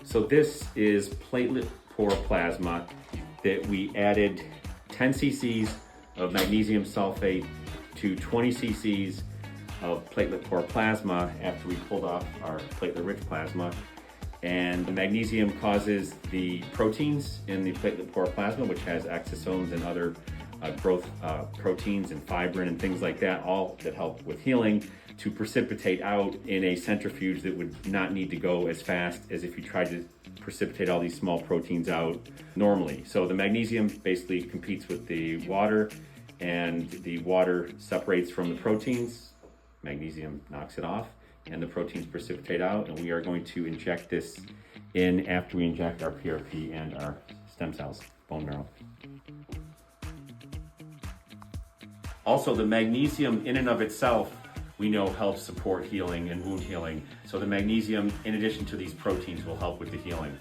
So this is platelet poor plasma that we added 10 cc's of magnesium sulfate to 20 cc's of platelet poor plasma after we pulled off our platelet rich plasma. And the magnesium causes the proteins in the platelet poor plasma, which has exosomes and other growth proteins and fibrin and things like that, all that help with healing, to precipitate out in a centrifuge that would not need to go as fast as if you tried to precipitate all these small proteins out normally. So the magnesium basically competes with the water, and the water separates from the proteins. Magnesium knocks it off, and the proteins precipitate out, and we are going to inject this in after we inject our PRP and our stem cells, bone marrow. Also, the magnesium in and of itself, we know helps support healing and wound healing. So the magnesium, in addition to these proteins, will help with the healing.